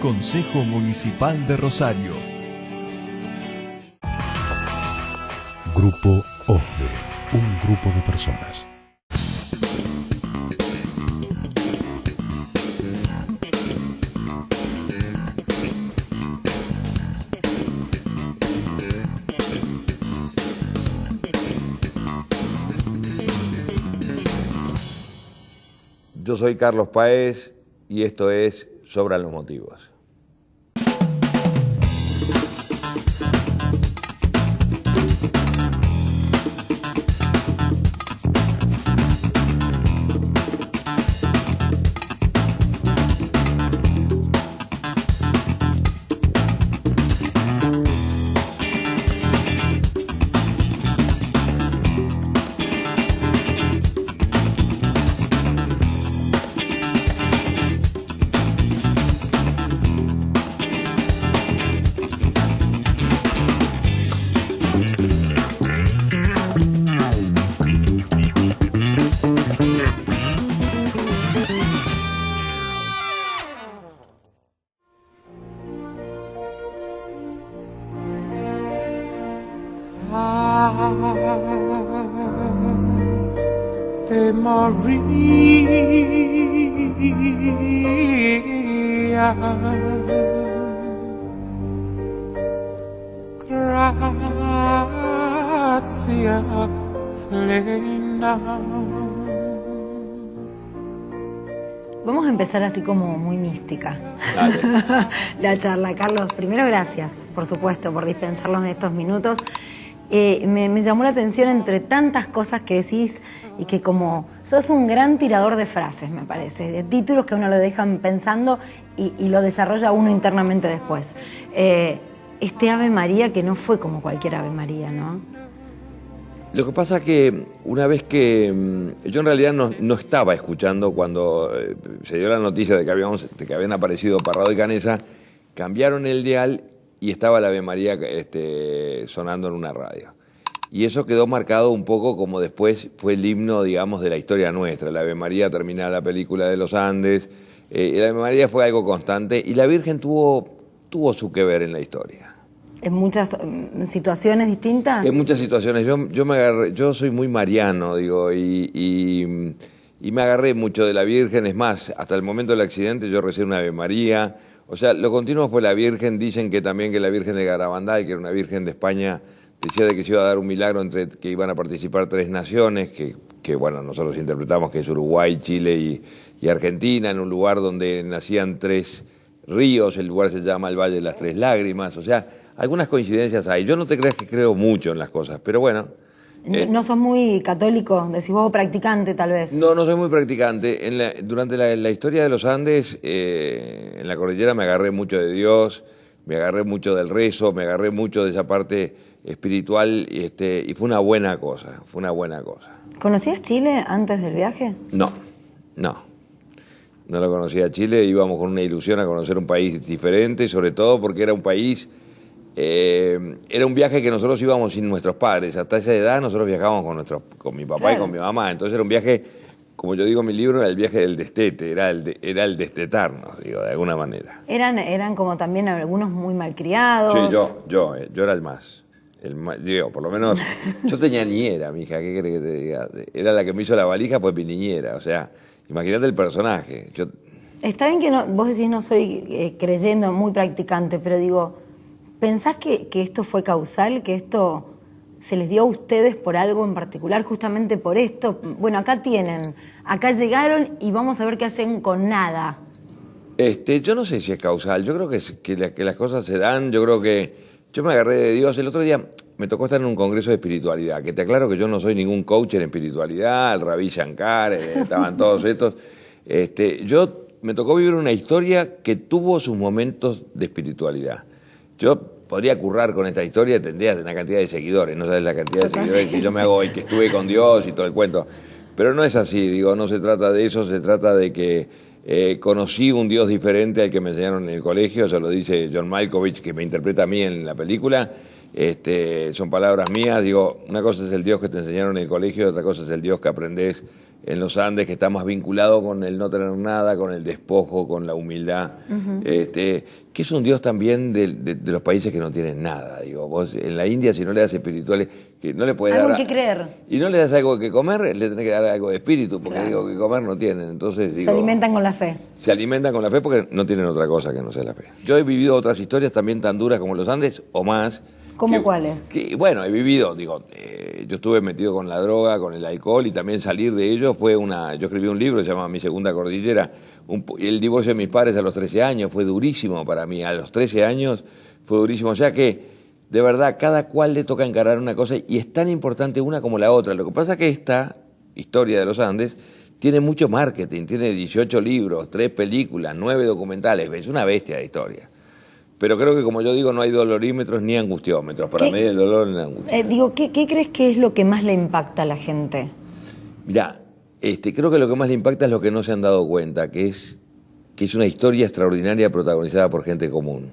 Consejo Municipal de Rosario. Grupo OSDE, un grupo de personas. Yo soy Carlos Páez y esto es Sobran los Motivos. Ave Maria, gratia plena. Vamos a empezar así como muy mística la charla. Carlos, primero gracias, por supuesto, por dispensarnos de estos minutos. Me llamó la atención entre tantas cosas que decís y que como sos un gran tirador de frases, me parece, de títulos que a uno lo dejan pensando y lo desarrolla uno internamente después. Este Ave María que no fue como cualquier Ave María, ¿no? Lo que pasa es que una vez que yo en realidad no estaba escuchando cuando se dio la noticia de que habían aparecido Parrado y Canessa, cambiaron el dial y estaba la Ave María sonando en una radio. Y eso quedó marcado un poco como después fue el himno, digamos, de la historia nuestra. La Ave María terminaba la película de los Andes, la Ave María fue algo constante y la Virgen tuvo su que ver en la historia. ¿En muchas situaciones distintas? En muchas situaciones. Yo soy muy mariano, digo, y me agarré mucho de la Virgen. Es más, hasta el momento del accidente yo recé una Ave María. O sea, lo continuo fue la Virgen. Dicen que también que la Virgen de Garabandal, que era una Virgen de España, decía de que se iba a dar un milagro entre que iban a participar 3 naciones, que bueno, nosotros interpretamos que es Uruguay, Chile y Argentina, en un lugar donde nacían 3 ríos. El lugar se llama el Valle de las 3 Lágrimas. O sea, algunas coincidencias hay. Yo no te creas que creo mucho en las cosas, pero bueno. ¿No sos muy católico? Decís vos, practicante tal vez. No soy muy practicante. Durante la historia de los Andes, en la cordillera me agarré mucho de Dios, me agarré mucho del rezo, me agarré mucho de esa parte espiritual y fue una buena cosa, ¿Conocías Chile antes del viaje? No lo conocía Chile. Íbamos con una ilusión a conocer un país diferente, sobre todo porque era un país... era un viaje que nosotros íbamos sin nuestros padres. Hasta esa edad nosotros viajábamos con mi papá, claro, y con mi mamá. Entonces era un viaje, como yo digo en mi libro, era el viaje del destete, era el destetarnos, digo, de alguna manera. Eran como también algunos muy malcriados. Sí, yo era el más. Digo, por lo menos, yo tenía niñera, mija, ¿qué querés que te diga? Era la que me hizo la valija, pues mi niñera. O sea, imagínate el personaje. Está bien que vos decís no soy creyendo, muy practicante, pero digo... ¿Pensás que esto fue causal, que esto se les dio a ustedes por algo en particular, justamente por esto? Bueno, acá llegaron y vamos a ver qué hacen con nada. Yo no sé si es causal, yo creo que las cosas se dan, yo creo que yo me agarré de Dios. El otro día me tocó estar en un congreso de espiritualidad, que te aclaro que yo no soy ningún coach en espiritualidad, el Ravi Shankar, estaban todos estos. Me tocó vivir una historia que tuvo sus momentos de espiritualidad. Yo podría currar con esta historia, tendría una cantidad de seguidores, no sabes la cantidad de seguidores que yo me hago y que estuve con Dios y todo el cuento. Pero no es así, digo, no se trata de eso, se trata de que conocí un Dios diferente al que me enseñaron en el colegio. Eso lo dice John Malkovich, que me interpreta a mí en la película. Son palabras mías, digo, una cosa es el Dios que te enseñaron en el colegio, otra cosa es el Dios que aprendés en los Andes, que está más vinculado con el no tener nada, con el despojo, con la humildad, que es un Dios también de los países que no tienen nada. Digo, vos en la India, si no le das espirituales, que no le puedes algo dar... que creer. Y no le das algo que comer, le tenés que dar algo de espíritu, porque Claro. digo que comer no tienen. Entonces, digo, Se alimentan con la fe. se alimentan con la fe porque no tienen otra cosa que no sea la fe. Yo he vivido otras historias también tan duras como los Andes, o más. ¿Cómo cuáles? Bueno, he vivido, digo, yo estuve metido con la droga, con el alcohol, y también salir de ello fue yo escribí un libro que se llama Mi Segunda Cordillera. El divorcio de mis padres a los 13 años fue durísimo para mí, a los 13 años fue durísimo. O sea que, de verdad, cada cual le toca encarar una cosa y es tan importante una como la otra. Lo que pasa es que esta historia de los Andes tiene mucho marketing, tiene 18 libros, 3 películas, 9 documentales, es una bestia de historia. Pero creo que, como yo digo, no hay dolorímetros ni angustiómetros. Para medir el dolor en la angustia. ¿Qué crees que es lo que más le impacta a la gente? Mirá, creo que lo que más le impacta es lo que no se han dado cuenta, que es una historia extraordinaria protagonizada por gente común.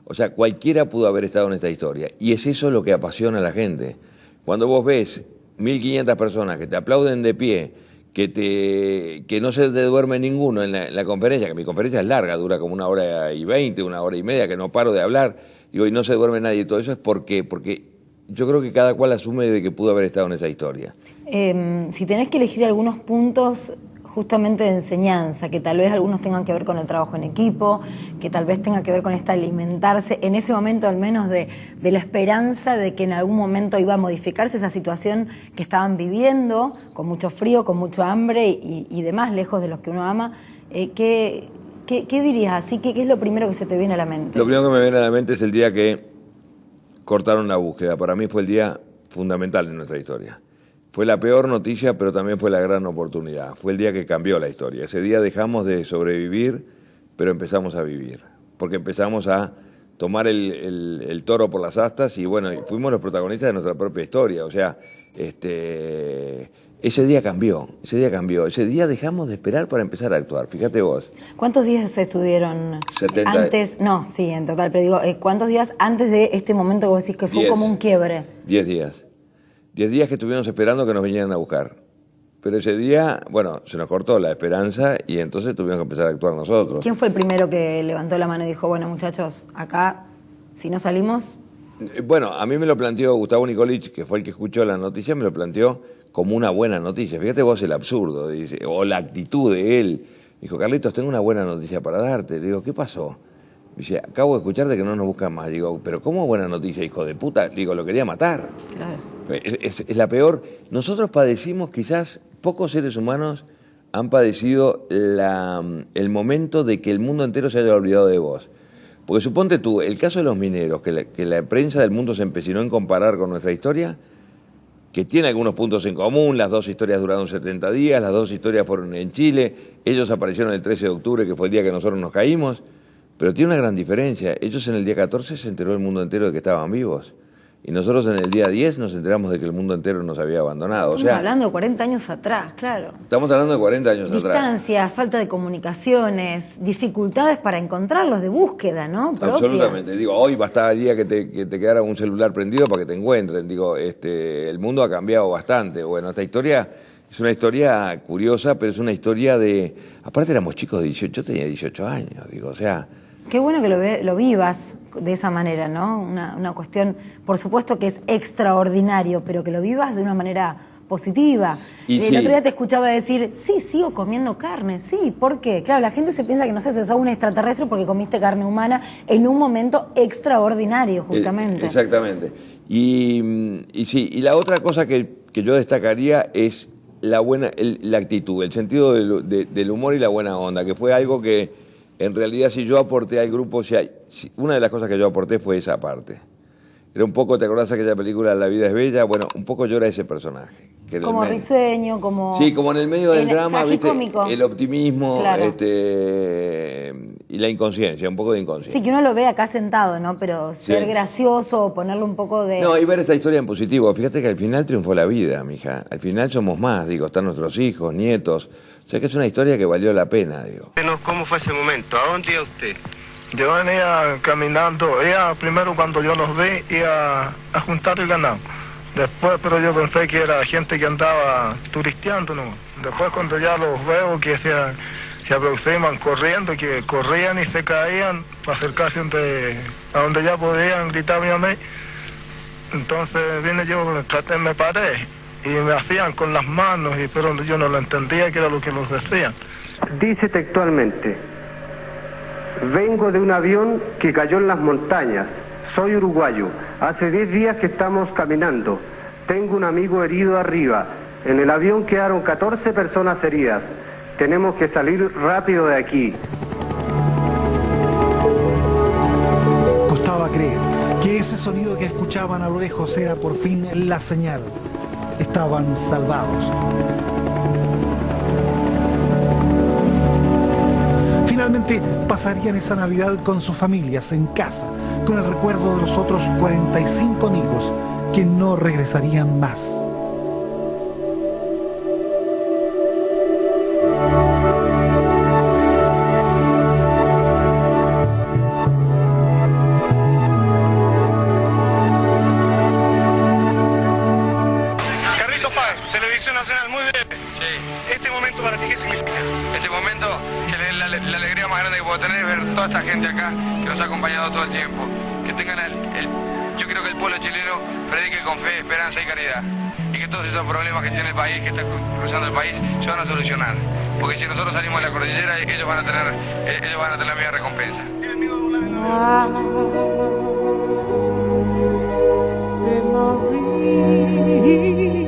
O sea, cualquiera pudo haber estado en esta historia. Y es eso lo que apasiona a la gente. Cuando vos ves 1.500 personas que te aplauden de pie, que no se te duerme ninguno en la conferencia, que mi conferencia es larga, dura como 1h20, 1h30, que no paro de hablar, digo, y no se duerme nadie, y todo eso es porque yo creo que cada cual asume de que pudo haber estado en esa historia. Si tenés que elegir algunos puntos justamente de enseñanza, que tal vez algunos tengan que ver con el trabajo en equipo, que tal vez tenga que ver con esta alimentarse, en ese momento al menos de la esperanza de que en algún momento iba a modificarse esa situación que estaban viviendo, con mucho frío, con mucho hambre y demás, lejos de los que uno ama, ¿qué dirías así? ¿Qué es lo primero que se te viene a la mente? Lo primero que me viene a la mente es el día que cortaron la búsqueda. Para mí fue el día fundamental en nuestra historia. Fue la peor noticia, pero también fue la gran oportunidad. Fue el día que cambió la historia. Ese día dejamos de sobrevivir, pero empezamos a vivir. Porque empezamos a tomar el toro por las astas y bueno, fuimos los protagonistas de nuestra propia historia. O sea, ese día cambió, ese día dejamos de esperar para empezar a actuar. Fíjate vos. ¿Cuántos días estuvieron 70. antes? No, sí, en total, pero digo, ¿cuántos días antes de este momento que vos decís que fue 10. como un quiebre? 10 días. 10 días que estuvimos esperando que nos vinieran a buscar. Pero ese día, bueno, se nos cortó la esperanza y entonces tuvimos que empezar a actuar nosotros. ¿Quién fue el primero que levantó la mano y dijo, bueno, muchachos, acá, si no salimos? Bueno, a mí me lo planteó Gustavo Nikolic, que fue el que escuchó la noticia, me lo planteó como una buena noticia. Fíjate vos el absurdo, dice, o la actitud de él. Dijo, Carlitos, tengo una buena noticia para darte. Le digo, ¿qué pasó? Dice, acabo de escucharte que no nos buscan más. Digo, ¿pero cómo buena noticia, hijo de puta? Digo, lo quería matar. Claro. Es la peor. Nosotros padecimos, quizás pocos seres humanos han padecido el momento de que el mundo entero se haya olvidado de vos. Porque suponte tú, el caso de los mineros, que la prensa del mundo se empecinó en comparar con nuestra historia, que tiene algunos puntos en común, las dos historias duraron 70 días, las dos historias fueron en Chile, ellos aparecieron el 13 de octubre, que fue el día que nosotros nos caímos, pero tiene una gran diferencia. Ellos en el día 14 se enteró el mundo entero de que estaban vivos. Y nosotros en el día 10 nos enteramos de que el mundo entero nos había abandonado. Estamos hablando de 40 años atrás, claro. Estamos hablando de 40 años atrás. Distancia, falta de comunicaciones, dificultades para encontrarlos, de búsqueda, ¿no? Propia. Absolutamente. Digo, hoy bastaría que te quedara un celular prendido para que te encuentren. Digo, el mundo ha cambiado bastante. Bueno, esta historia es una historia curiosa, pero es una historia de... Aparte éramos chicos de 18, yo tenía 18 años, digo, o sea... Qué bueno que lo vivas de esa manera, ¿no? Una cuestión, por supuesto que es extraordinario, pero que lo vivas de una manera positiva. El otro día te escuchaba decir, sí, sigo comiendo carne, sí, ¿por qué? Claro, la gente se piensa que no sé, sos un extraterrestre porque comiste carne humana en un momento extraordinario, justamente. Exactamente. Y la otra cosa que yo destacaría es la actitud, el sentido del humor y la buena onda, que fue algo que... En realidad, si yo aporté al grupo, una de las cosas que yo aporté fue esa parte. Era un poco, ¿te acordás de aquella película La vida es bella? Bueno, un poco yo era ese personaje. Que como risueño, como... Sí, como en el medio del drama, ¿viste? El optimismo, claro. Y la inconsciencia, un poco de inconsciencia. Sí, que uno lo ve acá sentado, ¿no? Pero ser gracioso, ponerle un poco de... No, y ver esta historia en positivo. Fíjate que al final triunfó la vida, mija. Al final somos más, digo, están nuestros hijos, nietos... O sea que es una historia que valió la pena, digo. ¿Cómo fue ese momento? ¿A dónde iba usted? Yo venía caminando, primero cuando yo los vi, iba a juntar el ganado. Después, pero yo pensé que era gente que andaba turisteando, ¿no? Después cuando ya los veo que se aproximan corriendo, que corrían y se caían para acercarse a donde ya podían gritarme a mí. Entonces vine yo, me paré y me hacían con las manos, pero yo no lo entendía qué era lo que nos decían. Dice textualmente: vengo de un avión que cayó en las montañas, soy uruguayo, hace 10 días que estamos caminando, tengo un amigo herido arriba, en el avión quedaron 14 personas heridas, tenemos que salir rápido de aquí. Costaba creer que ese sonido que escuchaban a lo lejos era por fin la señal. Estaban salvados. Finalmente pasarían esa Navidad con sus familias en casa, con el recuerdo de los otros 45 amigos que no regresarían más. Televisión Nacional, muy breve. Sí. ¿Este momento para ti qué significa? Este momento, que la alegría más grande que puedo tener es ver toda esta gente acá que nos ha acompañado todo el tiempo. Que tengan yo creo que el pueblo chileno predique con fe, esperanza y caridad. Y que todos esos problemas que tiene el país, que está cruzando el país, se van a solucionar. Porque si nosotros salimos de la cordillera, ellos van a tener la misma recompensa. Memories